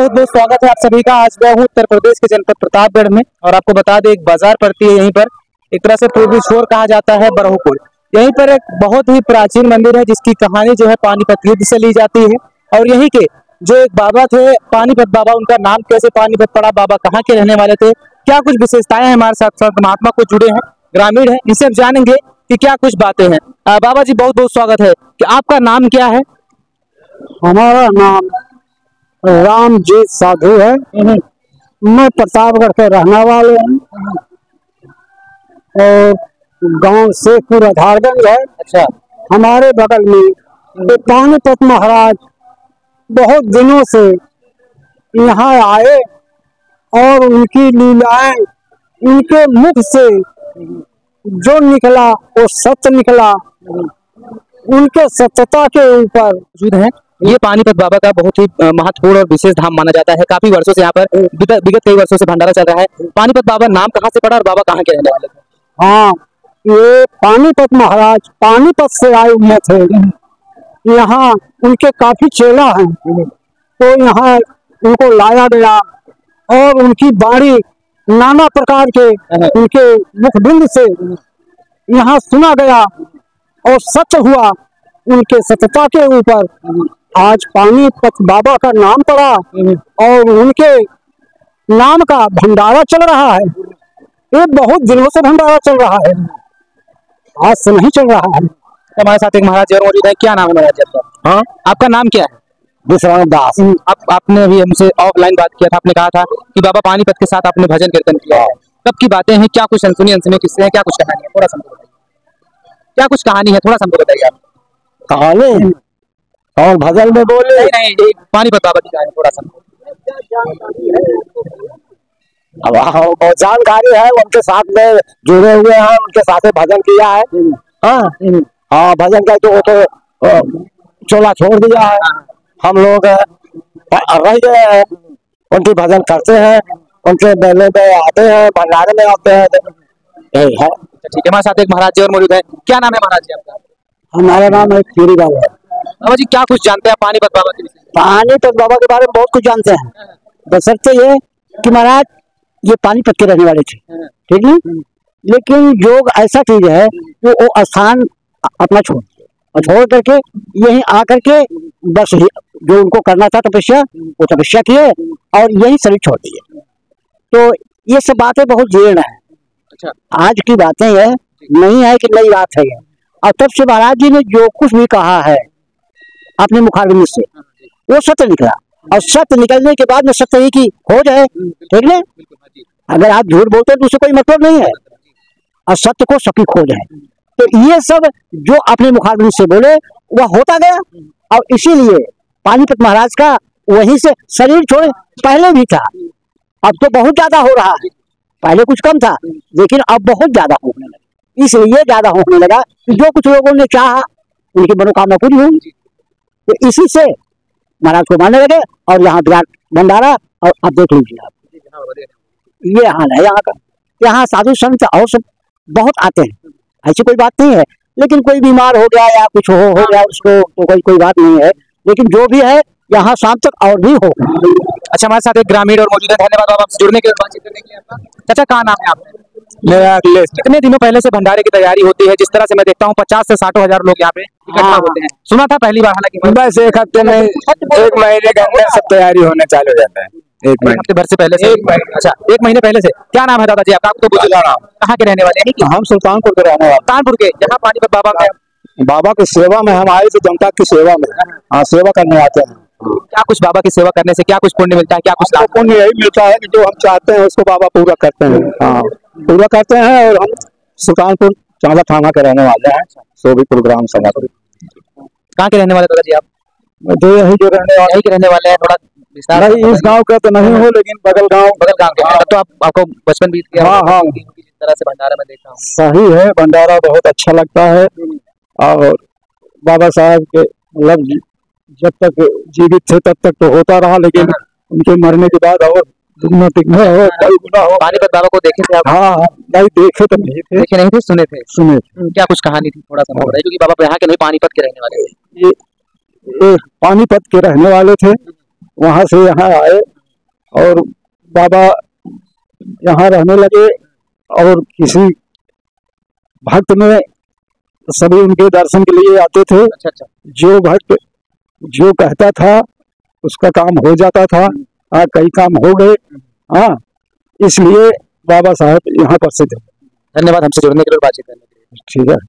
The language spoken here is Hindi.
बहुत बहुत स्वागत है आप सभी का। आज मैं हूँ उत्तर प्रदेश के जनपद प्रतापगढ़ में और आपको बता दें एक बाजार पड़ती है यहीं पर, एक तरह से पूर्वी छोर कहा जाता है बरहपुर। यहीं पर एक बहुत ही प्राचीन मंदिर है जिसकी कहानी जो है पानीपत युद्ध से ली जाती है। और यहीं के जो एक बाबा थे पानीपत बाबा, उनका नाम कैसे पानीपत पड़ा, बाबा कहाँ के रहने वाले थे, क्या कुछ विशेषताएं हैं, हमारे साथ संत महात्मा को जुड़े हैं, ग्रामीण है, इनसे हम जानेंगे कि क्या कुछ बातें हैं। बाबा जी बहुत बहुत स्वागत है। कि आपका नाम क्या है? हमारा नाम रामजीत साधु है। मैं प्रतापगढ़ के रहने वाले हैं और गांव शेखपुर आधारगंज है। अच्छा। हमारे बगल में पानीपत महाराज बहुत दिनों से यहाँ आए और उनकी लीलाएं, उनके मुख से जो निकला वो सत्य निकला। उनके सत्यता के ऊपर मौजूद है। ये पानीपत बाबा का बहुत ही महत्वपूर्ण और विशेष धाम माना जाता है। काफी वर्षों से यहाँ पर विगत कई वर्षों से भंडारा चल रहा है। पानीपत बाबा नाम कहाँ से पड़ा और बाबा कहाँ के रहने वाले थे? हाँ, ये पानीपत महाराज पानीपत से आए हुए थे। यहाँ उनके काफी चेला हैं, तो यहाँ उनको लाया गया और उनकी बाणी नाना प्रकार के उनके मुखबिंद से यहाँ सुना गया और सत्य हुआ। उनके सत्यता के ऊपर आज पानीपत बाबा का नाम पड़ा और उनके नाम का भंडारा चल रहा है। ये बहुत दिनों से भंडारा चल रहा है, आज से नहीं चल रहा है। हमारे साथ एक महाराज और मौजूद है। क्या नाम है महाराज जी आपका? हाँ, आपका नाम क्या है? विश्राम दास। आपने अभी हमसे ऑफलाइन बात किया था, आपने कहा था कि बाबा पानीपत के साथ आपने भजन कीर्तन किया है। कब की बातें हैं, क्या कुछ अनसुनी किससे है, क्या कुछ कहानी है, थोड़ा सा बताइए। क्या कुछ कहानी है, थोड़ा सा बताइए आप। कहानी और भजन में बोले? नहीं, पानीपत बाबा की कहानी थोड़ा सा। अब बहुत जानकारी है, उनके साथ में जुड़े हुए हैं, उनके साथ में भजन किया है। हाँ, भजन का तो चोला छोड़ दिया है। हम लोग रह गए हैं, उनकी भजन करते हैं, उनके मेले में आते हैं, भंडारे में आते हैं। यही है। ठीक है, हमारे साथ एक महाराज जी और मौजूद है। क्या नाम है महाराज जी आपका? हमारा नाम है खीरी बाबा। बाबा जी क्या कुछ जानते हैं पानीपत बाबा के विषय? पानीपत बाबा के बारे में बहुत कुछ जानते हैं। बशर्ते ये कि महाराज ये पानीपत के रहने वाले थे, ठीक है। लेकिन योग ऐसा चीज है कि वो स्थान अपना छोड़ करके यहीं आकर के बस जो उनको करना था तपस्या, वो तपस्या किए और यही शरीर छोड़ दिए। तो ये सब बातें बहुत जीर्ण है। अच्छा। आज की बातें ये नहीं है कि नई बात है। और तब से महाराज जी ने जो कुछ भी कहा है अपने मुखारबिंद से वो सत्य निकला। और सत्य निकलने के बाद में सत्य ही की खोज है, ठीक है। अगर आप झूठ बोलते हैं तो उससे कोई मतलब नहीं है, और सत्य को सबकी खोज है। तो ये सब जो अपने मुखारबिंद से बोले वह होता गया। और इसीलिए पानीपत महाराज का वहीं से शरीर छोड़े पहले भी था, अब तो बहुत ज्यादा हो रहा है। पहले कुछ कम था लेकिन अब बहुत ज्यादा होने लगा। इसलिए ज्यादा होने लगा कि जो कुछ लोगों ने चाहा उनकी मनोकामना पूरी हुई, तो इसी से महाराज को मानने लगे। और यहाँ विराट भंडारा, और अब देख लीजिए आप, ये हाल है यहाँ का। यहाँ साधु संत और सब बहुत आते हैं, ऐसी कोई बात नहीं है। लेकिन कोई बीमार हो गया या कुछ हो गया उसको तो कोई बात नहीं है। लेकिन जो भी है यहाँ शाम तक और भी हो। अच्छा, हमारे साथ एक ग्रामीण और मौजूद है। धन्यवाद बाबा आपसे जुड़ने के लिए, बातचीत करने के लिए आपका। चाचा कहाँ नाम है आपका? मेरा कितने दिनों पहले से भंडारे की तैयारी होती है? जिस तरह से मैं देखता हूँ 50 से 60 हजार लोग यहाँ पे इकट्ठा होते हैं। सुना था पहली बार, हालांकि बस एक हफ्ते में, एक महीने के अंदर सब तैयारी होने चालू हो जाता है। एक हफ्ते भर से पहले से? अच्छा, एक महीने पहले से। क्या नाम है दादाजी आपका? आपको तो बुजुर्ग नाम। कहाँ के रहने वाले हैं? हम सुल्तानपुर के रहने वाले। सुल्तानपुर के। यहाँ पानीपत बाबा की सेवा में हम आए थे, जनता की सेवा में। हाँ, सेवा करने आते हैं। क्या कुछ बाबा की सेवा करने से क्या कुछ पुण्य मिलता है, क्या कुछ लाभ? पुण्य यही मिलता है कि जो हम चाहते हैं उसको बाबा पूरा करते हैं। हाँ, पूरा करते हैं। और हम सुल्तानपुर चांदा थाना के रहने वाले हैं, सोबीपुर ग्राम समापुर। कहाँ के रहने वाले दादाजी आप? जो यही जो यही के रहने वाले हैं। थोड़ा नहीं, इस गांव का तो नहीं हो, लेकिन बगल गांव के। तो आपको बचपन बीत गया? हाँ, जिस तरह से भंडारा में देखा हूँ। सही है, भंडारा बहुत अच्छा लगता है। और बाबा साहब के मतलब जब तक जीवित थे तब तक तो होता रहा, लेकिन उनके मरने के बाद और दुगना तिगना हो, कई गुना हो। पानीपत बाबा को देखे थे आप? हाँ, नहीं देखे तो नहीं थे। देखे नहीं थे, सुने थे? सुने। क्या कुछ कहानी थी, थोड़ा सा बताइए, क्योंकि बाबा यहाँ के नहीं पानीपत के रहने वाले थे। ये पानीपत के रहने वाले थे, वहां से यहाँ आए और बाबा यहाँ रहने लगे और किसी भक्त में सभी उनके दर्शन के लिए आते थे। अच्छा अच्छा। जो भक्त जो कहता था उसका काम हो जाता था। कई काम हो गए। हाँ, इसलिए बाबा साहब यहाँ प्रसिद्ध है। धन्यवाद हमसे जुड़ने के लिए और बातचीत करने के लिए। ठीक है।